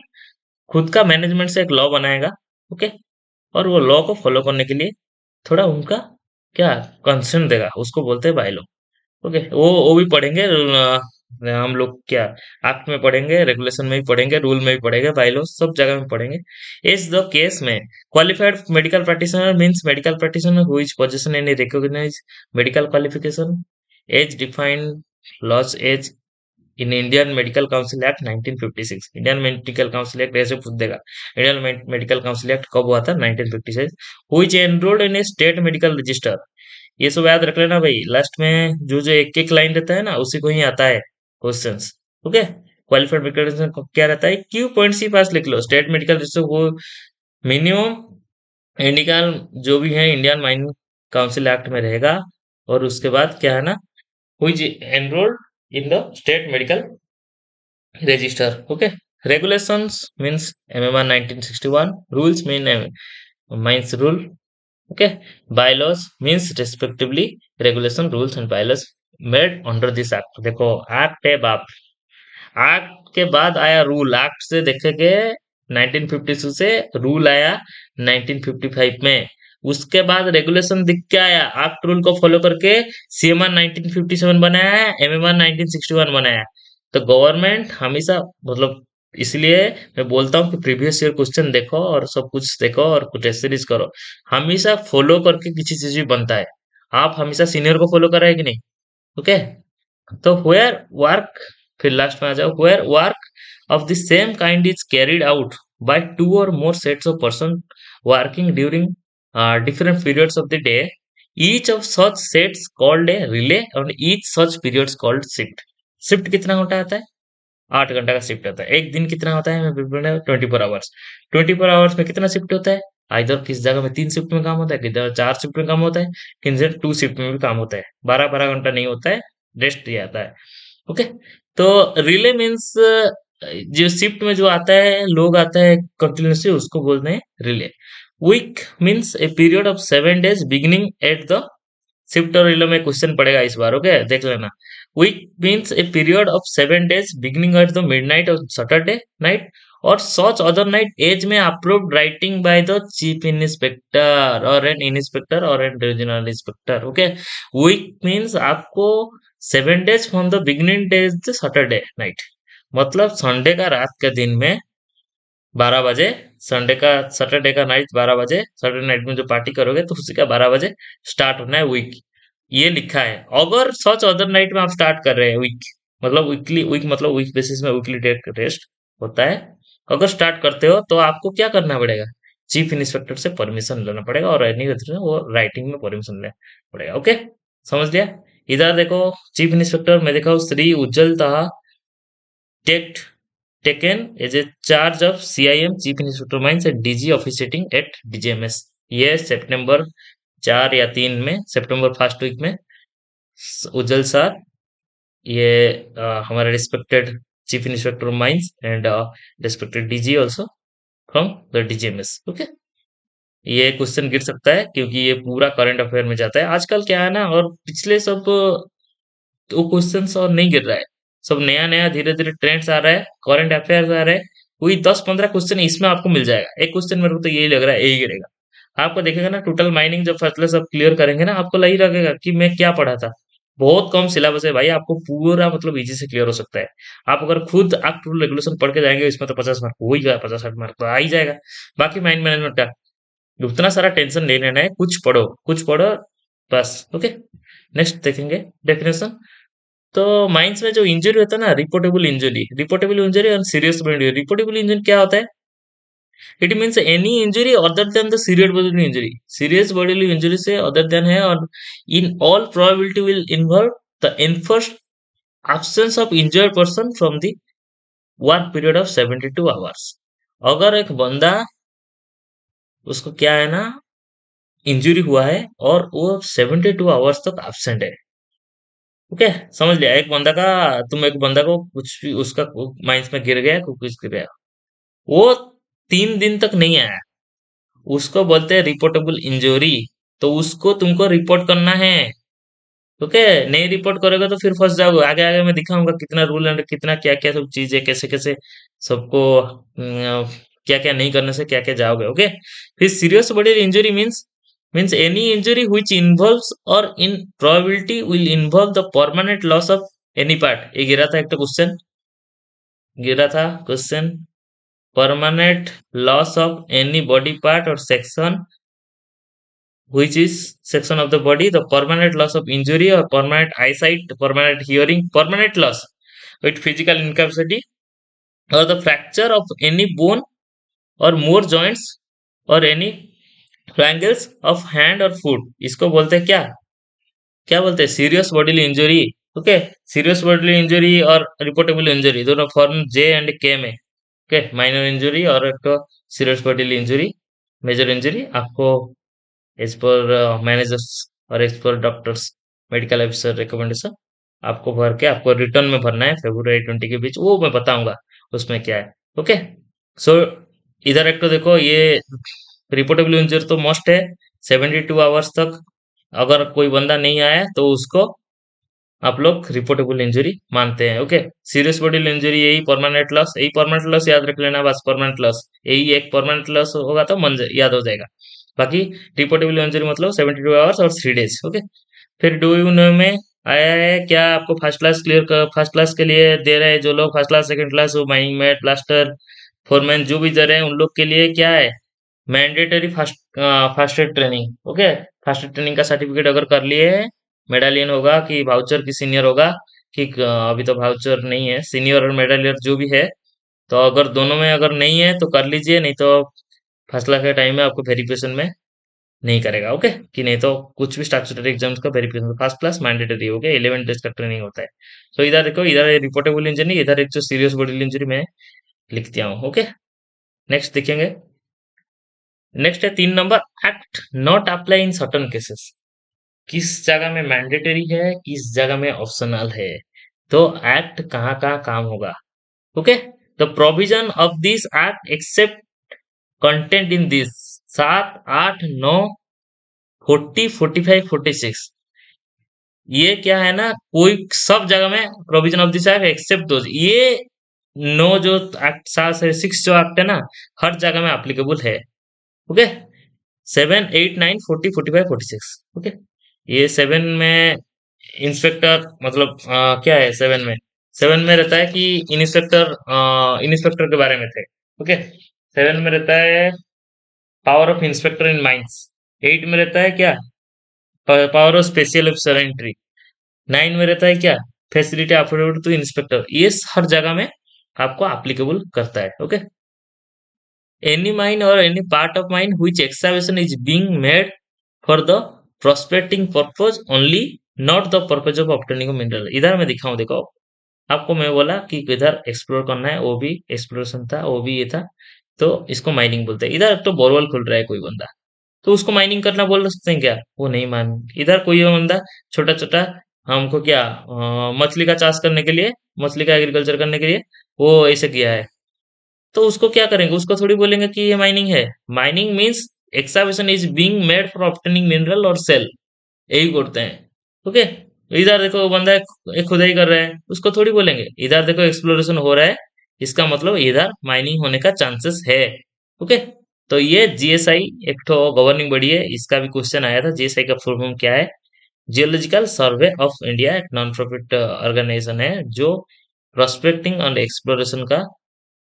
खुद का मैनेजमेंट से एक लॉ बनाएगा। ओके, और वो लॉ को फॉलो करने के लिए थोड़ा उनका क्या कंसर्न देगा, उसको बोलते हैं बाय लॉ। ओके, वो भी पढ़ेंगे, हम लोग क्या एक्ट में पढ़ेंगे, रेगुलेशन में भी पढ़ेंगे, रूल में भी पढ़ेंगे, बाईलॉ सब जगह में पढ़ेंगे। इस द केस में qualified medical practitioner means medical practitioner who is position any recognize medical qualification as defined laws as in Indian medical council act 1956। Indian medical council act ऐसे पूछ देगा, इंडियन मेडिकल काउंसिल एक्ट कब हुआ था, 1956। Who is enrolled in A state medical register. ये सब याद रख लेना भाई, लास्ट में जो जो एक एक लाइन रहता है ना उसी को ही आता है क्वेश्चंस। ओके, क्वालिफाइड मेडिकल क्या रहता है, क्यू पॉइंट सी पास लिख लो, स्टेट मेडिकल रजिस्टर वो मिनिमम इंडिकल जो भी है इंडियन माइनिंग काउंसिल एक्ट में रहेगा। और उसके बाद क्या है ना, हुई enrolled in the state medical register. Okay, regulations means mmr 1961, rules mean means rule। Okay, bylaws means respectively regulation, rules and bylaws made under this act. देखो, एक्ट है बाप। एक्ट के बाद आया रूल। एक्ट से देखेंगे 1952 से, रूल आया 1955 में। उसके बाद रेगुलेशन दिख के आया, एक्ट रूल को फॉलो करके सीएमआर 1957 बनाया है, एमएमआर 1961 बनाया है। तो गवर्नमेंट हमेशा, मतलब इसलिए मैं बोलता हूँ कि प्रीवियस ईयर क्वेश्चन देखो और सब कुछ देखो और कुछ टेस्ट सीरीज करो। हमेशा फॉलो करके किसी चीज भी बनता है। आप हमेशा सीनियर को फॉलो कर रहे हैं कि नहीं? ओके। तो वेयर वर्क, फिर लास्ट में आ जाओ, where work of the same kind is carried out by two और more sets of person working during different periods of the day, each of such sets called a relay and each such periods called shift। Shift कितना होता है? 8 घंटा का shift होता है। एक दिन कितना होता है? मैं बिल्कुल 24 आवर्स। 24 आवर्स में कितना शिफ्ट होता है? इधर किस जगह में 3 शिफ्ट में काम होता है, किधर 4 शिफ्ट में काम होता है, किधर 2 शिफ्ट में भी काम होता है। 12-12 घंटा नहीं होता है, रेस्ट दिया जाता है। ओके। तो रिले मीन्स, जो शिफ्ट में जो आता है, लोग आता है कंटिन्यूसली, उसको बोलते हैं relay. Week means a period of 7 days beginning at the shift or relay में क्वेश्चन पड़ेगा इस बार। ओके, देख लेना। Week means a period of 7 days beginning at the midnight of Saturday night or such other night as may approved writing by the chief inspector or an inspector or an regional inspector. Okay. Week means आपको 7 days from the beginning days the Saturday night, मतलब Sunday का रात के दिन में 12 बजे, Sunday का, Saturday का नाइट 12 बजे, सैटरडे नाइट में जो पार्टी करोगे तो उसी का 12 बजे स्टार्ट होना है वीक। ये लिखा है। अगर सच अदर नाइट में आप स्टार्ट कर रहे हैं वीक, मतलब वीकली, वीक मतलब वीक बेसिस में वीकली डेट टेस्ट होता है। अगर स्टार्ट करते हो तो आपको क्या करना पड़ेगा? चीफ इंस्पेक्टर से परमिशन लेना पड़ेगा और एनी वो राइटिंग में परमिशन लेना पड़ेगा। ओके, समझ लिया? इधर देखो, चीफ इंस्पेक्टर में देखा श्री उज्जवल ताहा take taken as a charge of CIM Chief Inspector Mines at DG officiating at DGMS। ये सितंबर 4 या 3 में, सितंबर फर्स्ट वीक में उज्जवल सर, ये हमारे respected chief inspector mines and respected DG also from the DGMS. Okay. ये क्वेश्चन गिर सकता है क्योंकि ये पूरा करंट अफेयर में जाता है। आजकल क्या है ना, और पिछले सब तो क्वेश्चंस और नहीं गिर रहा है। सब नया नया धीरे धीरे ट्रेंड्स आ रहा है, करंट अफेयर्स आ रहे हैं। कोई 10-15 क्वेश्चन इसमें आपको मिल जाएगा। एक क्वेश्चन मेरे को तो यही लग रहा है, यही गिरेगा। आपको देखेगा ना, टोटल माइनिंग जब फैसले सब क्लियर करेंगे ना, आपको यही लगेगा कि मैं क्या पढ़ा था। बहुत कम सिलेबस है भाई, आपको पूरा मतलब इजी से क्लियर हो सकता है। आप अगर खुद एक्ट रूल रेगुलेशन पढ़ के जाएंगे, इसमें तो 50 मार्क हो ही जाएगा, 50-60 मार्क तो आ ही जाएगा। बाकी माइंड मैनेजमेंट का उतना सारा टेंशन नहीं लेना है, कुछ पढ़ो, कुछ पढ़ो, बस। ओके। नेक्स्ट देखेंगे डेफिनेशन। तो माइंस में जो इंजरी होता है ना, रिपोर्टेबल इंजरी, रिपोर्टेबल इंजरी और serious body injury. Reportable injury क्या होता है? It means any injury other than the serious body injury. Serious body injury से अदर देन है, और in all probability will involve the enforced absence of injured person from the work period of 72 hours. अगर एक बंदा, उसको क्या है ना, इंजरी हुआ है और वो 72 आवर्स तक एब्सेंट है। ओके, समझ लिया? एक बंदा का, तुम एक बंदा को कुछ भी उसका माइंस में गिर गया, कुछ गिर गया, वो 3 दिन तक नहीं आया, उसको बोलते हैं रिपोर्टेबल इंजरी। तो उसको तुमको रिपोर्ट करना है। ओके। नहीं रिपोर्ट करोगे तो फिर फंस जाओगे। आगे आगे मैं दिखाऊंगा कितना रूल एंड कितना क्या क्या सब चीज है, कैसे कैसे सबको क्या क्या नहीं करने से क्या क्या जाओगे। ओके। फिर serious body injury means any injury which involves or in probability will involve the permanent loss of any part। ये गिरा था एक तो क्वेश्चन, गिरा था question, permanent loss of any body part or section which is section of the body, the permanent loss of injury or permanent eyesight, permanent hearing, permanent loss with physical incapacity, or the fracture of any bone or more joints or any triangles of hand or foot। इसको बोलते हैं क्या? क्या बोलते हैं? Serious bodily injury. Okay. Serious bodily injury और reportable injury दोनों form J and K में। ओके, माइनर इंजरी और एक तो serious bodily injury. Major injury आपको एज पर मैनेजर्स और as per doctors, medical officer recommendation आपको भर के, आपको रिटर्न में भरना है February 20 के बीच, वो मैं बताऊंगा उसमें क्या है। ओके। सो इधर एक तो देखो, ये रिपोर्टेबल इंजरी तो मस्ट है 72 आवर्स तक। अगर कोई बंदा नहीं आया तो उसको आप लोग रिपोर्टेबल इंजरी मानते हैं। ओके, सीरियस बॉडी इंजरी यही परमानेंट लॉस याद रख लेना बस, परमानेंट लॉस यही एक परमानेंट लॉस होगा तो याद हो जाएगा। बाकी रिपोर्टेबल इंजरी मतलब 72 आवर्स और 3 डेज। ओके, फिर डू यू नो में आया है क्या आपको फर्स्ट क्लास क्लियर कर, फर्स्ट क्लास के लिए दे रहे हैं जो लोग फर्स्ट क्लास सेकंड क्लास वो माइंग मेट प्लास्टर फोरमैन जो भी दे रहे हैं उन लोग के लिए क्या है, mandatory first aid training. Okay, first aid training का सर्टिफिकेट अगर कर लिए मेडालियन होगा कि वाउचर की सीनियर होगा कि अभी तो वाउचर नहीं है, सीनियर और मेडालियर जो भी है। तो अगर दोनों में अगर नहीं है तो कर लीजिए, नहीं तो फर्स्ट क्लास के टाइम में आपको वेरिफिकेशन में नहीं करेगा। ओके, कि नहीं तो कुछ भी स्टैट्यूटरी एग्जाम्स का वेरिफिकेशन फर्स्ट क्लास मैंडेटरी हो गया, 11 डेज का ट्रेनिंग होता है। तो इधर देखो, इधर रिपोर्टेबल इंजरी, इधर एक जो सीरियस बॉडी इंजरी में लिख दिया हूँ। ओके, नेक्स्ट देखेंगे। नेक्स्ट है 3 number, act not apply in certain cases. किस जगह में मैंडेटरी है, किस जगह में ऑप्शनल है, तो एक्ट कहाँ कहाँ काम होगा। Okay, the provision of this act except content in this 7, 8, 9, 40, 45, 46। ये क्या है ना, कोई सब जगह में provision of this act except दो, ये नो जो एक्ट 7 से 6 जो एक्ट है ना, हर जगह में एप्लीकेबल है। ओके, 7, 8, 9, 40, 45, 46। ओके, ये 7 में इंस्पेक्टर मतलब क्या है, 7 में रहता है कि इंस्पेक्टर के बारे में थे। ओके, 7 में रहता है power of inspector in mines. 8 में रहता है क्या, power of special officer entry. 9 में रहता है क्या, फैसिलिटी अफोर्डेबल टू इंस्पेक्टर। ये हर जगह में आपको एप्लीकेबल करता है। Okay, any mine or any part of mine which excavation is being made for the prospecting purpose only, not the purpose of obtaining a mineral। इधर मैं दिखाऊं, देखो आपको मैं बोला कि इधर एक्सप्लोर करना है, वो भी एक्सप्लोरेशन था, वो भी ये था, तो इसको माइनिंग बोलते हैं। इधर तो बोरवेल खुल रहा है कोई बंदा, तो उसको माइनिंग करना बोल सकते हैं क्या, वो नहीं मान। इधर कोई बंदा छोटा छोटा हमको क्या मछली का चाष करने के लिए, मछली का एग्रीकल्चर करने के लिए वो ऐसे किया है, तो उसको क्या करेंगे, उसको थोड़ी बोलेंगे कि ये माइनिंग है। Mining means excavation is being made for obtaining mineral और सेल, यही करते हैं। ओके, इधर देखो वो बंदा एक खुदाई कर रहा है, उसको थोड़ी बोलेंगे। इधर देखो एक्सप्लोरेशन हो रहा है, इसका मतलब इधर माइनिंग होने का चांसेस है। ओके, तो ये जीएसआई एक तो गवर्निंग बॉडी है, इसका भी क्वेश्चन आया था। जीएसआई का फुल फॉर्म क्या है, जियोलॉजिकल सर्वे ऑफ इंडिया, एक नॉन प्रॉफिट ऑर्गेनाइजेशन है जो प्रोस्पेक्टिंग एंड एक्सप्लोरेशन का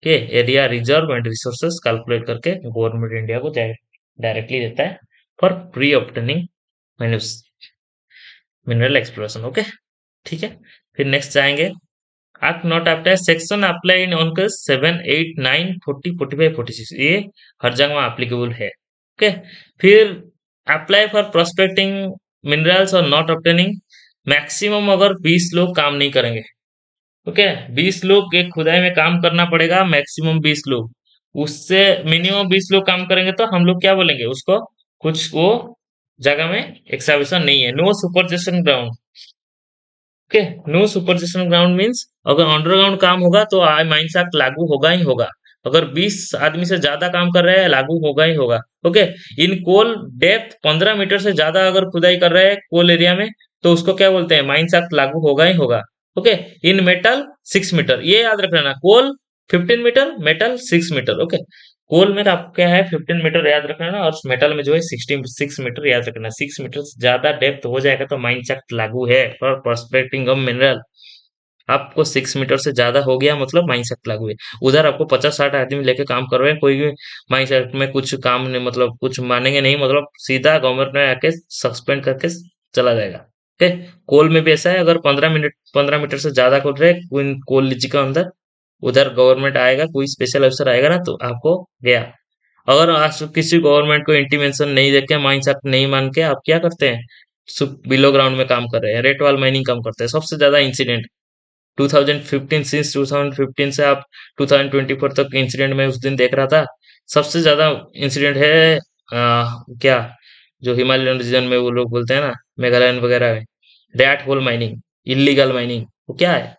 के area reserve and resources calculate करके गवर्नमेंट इंडिया को डायरेक्टली देता है for pre obtaining mineral exploration. Okay, ठीक है। फिर नेक्स्ट जाएंगे, act not apply section apply in on 7, 8, 9, 40, 45, 46। ये हर जगह एप्लीकेबल है। ओके, फिर अप्लाई फॉर प्रोस्पेक्टिंग मिनरल्स और नॉट ऑब्टेनिंग, मैक्सिमम अगर 20 लोग काम नहीं करेंगे। ओके, 20 लोग एक खुदाई में काम करना पड़ेगा, मैक्सिमम 20 लोग। उससे मिनिमम 20 लोग काम करेंगे तो हम लोग क्या बोलेंगे उसको, कुछ वो जगह में एक्सावेशन नहीं है, no superjacent ground. Okay, no superjacent ground means अगर अंडरग्राउंड काम होगा तो माइंस एक्ट लागू होगा ही होगा। अगर 20 आदमी से ज्यादा काम कर रहे हैं लागू होगा ही होगा। ओके, इन कोल डेप्थ 15 मीटर से ज्यादा अगर खुदाई कर रहे हैं कोल एरिया में, तो उसको क्या बोलते हैं, माइंस एक्ट लागू होगा ही होगा। ओके, इन मेटल 6 मीटर, ये याद रख लेना, कोल 15 मीटर, मेटल 6 मीटर। ओके, कोल में आपको क्या है 15 मीटर याद रखना, और मेटल में जो है 6 मीटर याद रखना। 6 मीटर से ज्यादा डेप्थ हो जाएगा तो माइंस एक्ट लागू है फॉर प्रोस्पेक्टिंग ऑफ मिनरल। आपको 6 मीटर से ज्यादा हो गया मतलब माइंस एक्ट लागू है। उधर आपको 50-60 आदमी लेके काम कर रहे हैं, कोई भी माइंस एक्ट में कुछ काम नहीं, मतलब कुछ मानेंगे नहीं, मतलब सीधा गवर्नमेंट में आके सस्पेंड करके चला जाएगा। ओके, कोल में भी ऐसा है, अगर 15 मीटर से ज्यादा खोल रहे हैं कोई कोल लीची का अंदर, उधर गवर्नमेंट आएगा, कोई स्पेशल अफसर आएगा ना, तो आपको गया। अगर आज किसी गवर्नमेंट को इंटीमेशन नहीं देके माइंस एक्ट नहीं मान के आप क्या करते हैं, बिलो ग्राउंड में काम कर रहे हैं, रेट वाल माइनिंग काम करते हैं, सबसे ज्यादा इंसिडेंट 2015, सिंस 2015 से आप 2024 तक इंसिडेंट में उस दिन देख रहा था, सबसे ज्यादा इंसिडेंट है क्या, जो हिमालयन रीजन में वो लोग बोलते हैं ना, मेघालय वगैरह में, rat hole mining, illegal mining. वो क्या है,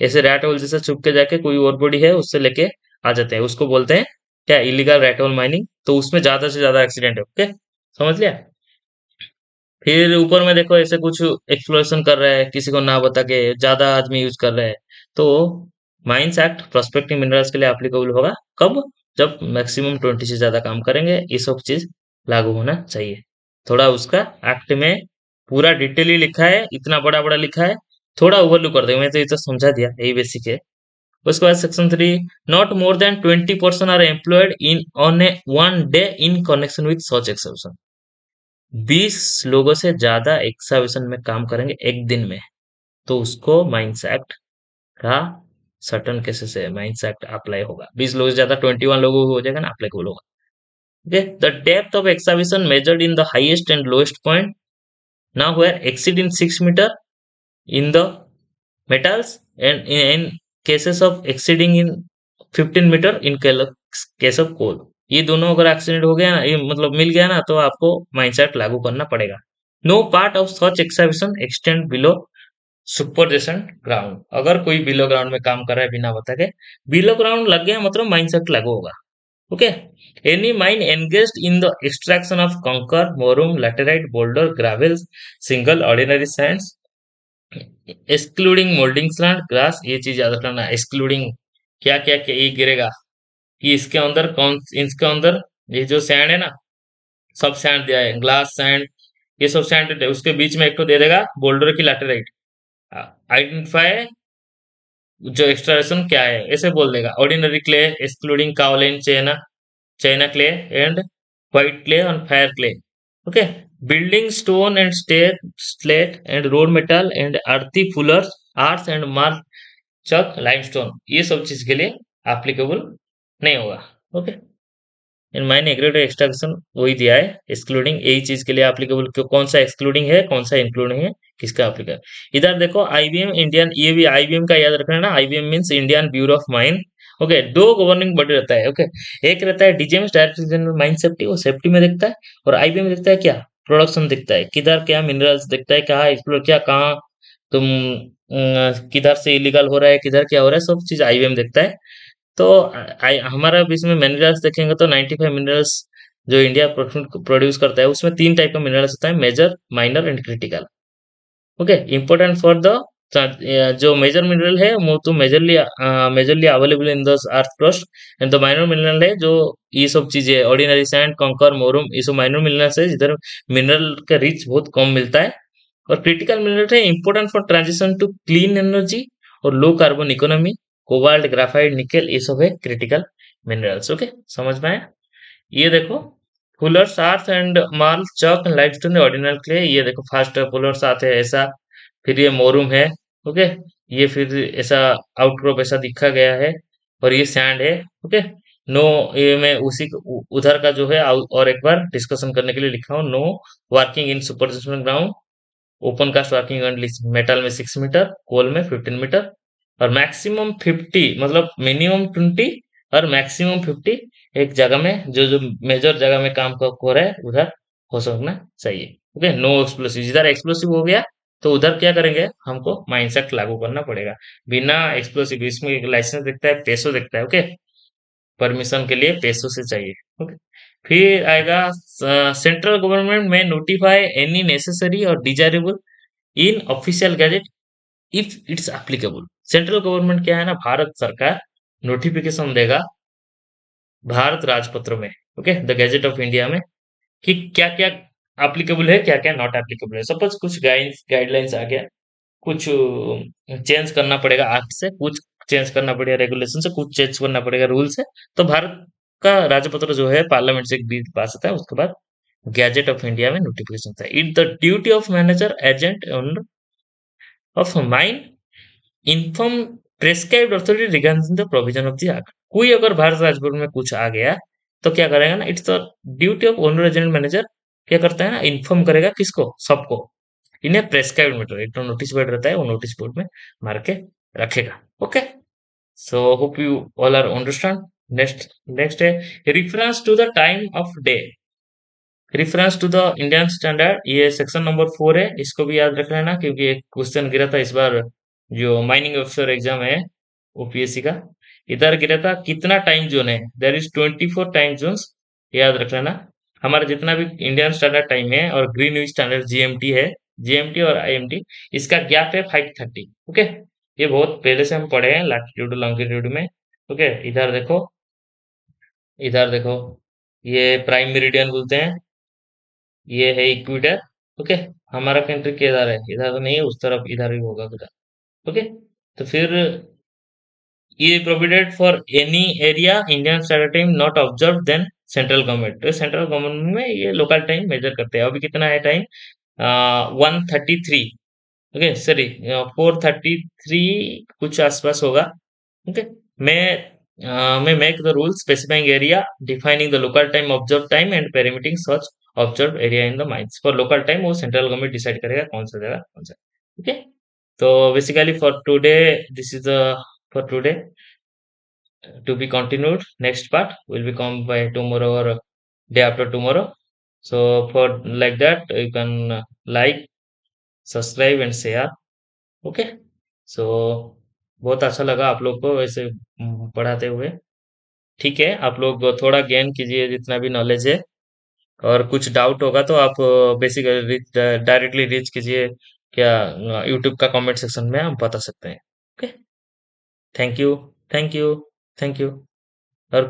ऐसे रैट होल जैसा छुप के जाके कोई और बॉडी है उससे लेके आ जाते हैं, उसको बोलते हैं क्या, इलीगल रैट होल माइनिंग। तो उसमें ज्यादा से ज्यादा एक्सीडेंट है। ओके, समझ लिया। फिर ऊपर में देखो ऐसे कुछ एक्सप्लोरेशन कर रहा है किसी को ना बता के, ज्यादा आदमी यूज कर रहे हैं, तो माइंस एक्ट प्रोस्पेक्टिव मिनरल्स के लिए एप्लीकेबल होगा कब? जब मैक्सिमम 20 से ज्यादा काम करेंगे, ये सब चीज लागू होना चाहिए। थोड़ा उसका एक्ट में पूरा डिटेली लिखा है, इतना बड़ा बड़ा लिखा है, थोड़ा ओवरलुक कर देंगे, मैं तो ये तो समझा दिया, यही बेसिक है। उसके बाद section 3, not more than 20% are employed in on a one day in connection with such exception. 20 लोगों से ज्यादा एक्सावेशन में काम करेंगे एक दिन में, तो उसको माइंस एक्ट का सर्टन केसेस है, माइंस एक्ट अप्लाई होगा। 20 लोगों से ज्यादा 21 लोगों को हो जाएगा ना, अप्लीकेबल होगा। Okay, the depth of excavation measured in the highest and lowest point now where exceed in 6 meter in the metals, and in cases of exceeding in 15 metre in case of coal. ये दोनों अगर accident हो गया ना, ये मतलब मिल गया ना, तो आपको माइंडसेट लागू करना पड़ेगा। No part of such exception extend below superjacent ground. अगर कोई बिलो ग्राउंड में काम कर रहा है बिना बता के, बिलो ग्राउंड लग गया मतलब माइंडसेट लागू होगा। Okay, any mine engaged in the extraction of kankar, moorum, laterite, boulder, gravels, single ordinary sands, excluding moulding sand, grass, ये चीज याद रखना। एक्सक्लूडिंग क्या क्या क्या ये गिरेगा कि इसके अंदर कौन, इसके अंदर ये जो सैंड है ना, सब सैंड दिया है, ग्लास सैंड, ये सब सैंड, उसके बीच में एक तो दे देगा बोल्डर की लैटेराइट। आइडेंटिफाई जो एक्सट्रैक्शन क्या है ऐसे बोल देगा। Ordinary clay excluding kaolin, china, china clay and white clay और fire clay. Okay, building stone and state slate and road metal and earthy fullers, arts and mark chalk, limestone, ये सब चीज के लिए एप्लीकेबल नहीं होगा। Okay, in mine agreed extraction वही दिया है, एक्सक्लूडिंग यही चीज के लिए एप्लीकेबल, क्यों कौन सा एक्सक्लूडिंग है कौन सा इंक्लूडिंग है, किसका एप्लीकेबल। इधर देखो आईबीएम इंडियन, ये भी आईबीएम का याद रखना है ना, IBM means Indian bureau of mine. Okay, दो गवर्निंग बॉडी रहता है। ओके, एक रहता है DGM, director general mine safety, वो सेफ्टी में देखता है। और आईबीएम देखता है क्या, प्रोडक्शन देखता है, किधर क्या मिनरल्स देखता है, कहाँ एक्सप्लोर क्या, कहाँ तुम किधर से इलीगल हो रहा है, किधर क्या हो रहा है, सब चीज आईबीएम देखता है। तो हमारा भी इसमें मिनरल्स देखेंगे तो 95 मिनरल्स जो इंडिया प्रोड्यूस करता है, उसमें तीन टाइप का मिनरल्स होता है, major, minor and critical. Okay, important for the जो मेजर मिनरल है वो तो majorly available in the earth crust, and the minor mineral है जो ये सब चीजें ऑर्डिनरी सैंड, कंकर, मोरम, ये सब माइनर मिनरल्स है जिधर मिनरल का रिच बहुत कम मिलता है। और क्रिटिकल मिनरल है important for transition to clean energy और low carbon economy, cobalt, graphite, nickel, ये सब है क्रिटिकल मिनरल्स। ओके, समझ में आया? ये देखो, फुलर्स आर्थ and Morley chalk limestone ordinal clay, ये देखो फर्स्ट फुलर्स आर्थ है ऐसा, फिर ये मोरूम है। ओके, ये फिर ऐसा आउटक्रॉप ऐसा दिखा गया है, और ये सैंड है। ओके, नो, ये मैं उसी उधर का जो है और एक बार डिस्कशन करने के लिए लिखा हूँ, no working in super ground, open cast working on metal में 6 मीटर, कोल में 15 मीटर, और मैक्सिमम 50 मतलब मिनिमम 20 और मैक्सिमम 50 एक जगह में, जो जो मेजर जगह में काम हो रहा है उधर हो सकना चाहिए। ओके, नो एक्सप्लोसिव, जिधर एक्सप्लोसिव हो गया तो उधर क्या करेंगे, हमको माइंडसेट लागू करना पड़ेगा। बिना एक्सप्लोसिव, इसमें एक लाइसेंस दिखता है, पैसो दिखता है। ओके, परमिशन के लिए पैसों से चाहिए। ओके, फिर आएगा सेंट्रल गवर्नमेंट में नोटिफाई एनी नेसेसरी और desirable in official gazette if it's applicable. Central government क्या है ना, भारत सरकार नोटिफिकेशन देगा भारत राजपत्र में, okay, the gadget of India में, कि क्या क्या एप्लीकेबल है, क्या क्या नॉट एप्लीकेबल है। सपोज कुछ गाइडलाइंस आ गया, कुछ चेंज करना पड़ेगा एक्ट से, कुछ चेंज करना पड़ेगा रेगुलेशन से, कुछ चेंज करना पड़ेगा रूल से, तो भारत का राजपत्र जो है पार्लियामेंट से एक बिल पास होता है, उसके बाद गैजेट ऑफ इंडिया में नोटिफिकेशन होता है। It the duty of manager agent of mine inform prescribed authority regarding the provision of the act. कोई अगर भारत राजभर में कुछ आ गया तो क्या करेगा ना, it's the duty of owner agent manager, क्या करता है ना, इन्फॉर्म करेगा किसको, सबको, इन्हें प्रेस्क्राइब्ड मीटर, एक तो नोटिस बोर्ड रहता है, वो नोटिस बोर्ड में मार के रखेगा। Okay, so hope you all are understand. Next, next है reference to the time of day, reference to the Indian standard, ये सेक्शन नंबर 4 है, इसको भी याद रख लेना क्योंकि एक क्वेश्चन गिरा था इस बार जो माइनिंग ऑफिसर एग्जाम है ओपीएससी का, इधर गिरा था कितना टाइम जोन है, देयर इज 24 टाइम जोन्स, याद रख लेना। हमारा जितना भी इंडियन स्टैंडर्ड टाइम है और ग्रीनविच स्टैंडर्ड जीएमटी है, जीएमटी और आईएमटी, इसका गैप है 5:30। ओके, ये बहुत पहले से हम पढ़े हैं लैटिट्यूड लॉन्गिट्यूड में। ओके, इधर देखो, ये प्राइम मेरिडियन बोलते हैं, ये है इक्वेटर। ओके, हमारा कंट्री किधर है? इधर तो नहीं है, उस तरफ इधर ही होगा कुछ। ओके, तो फिर ये provided for any area Indian standard time not observe then central government. तो सेंट्रल गवर्नमेंट में ये लोकल टाइम मेजर करते हैं। अभी कितना है टाइम? 1:33। ओके, सॉरी, 4:33 कुछ आसपास होगा। ओके, मैं मैं make the rule specifying area defining the local time observe time and permitting such observe area in the mines. For local time वो सेंट्रल गवर्नमेंट डिसाइड करेगा कौन सा जगह कौन सा। ओके, तो basically for today, this is the for today, to be continued. Next part will be come by tomorrow or day after tomorrow. So for like that you can like, subscribe and share. Okay, so बहुत अच्छा लगा आप लोग को ऐसे पढ़ाते हुए। ठीक है, आप लोग थोड़ा गेन कीजिए जितना भी नॉलेज है, और कुछ डाउट होगा तो आप बेसिकली डायरेक्टली रीच कीजिए, क्या यूट्यूब का कमेंट सेक्शन में हम बता सकते हैं। Okay, thank you, thank you, thank you. और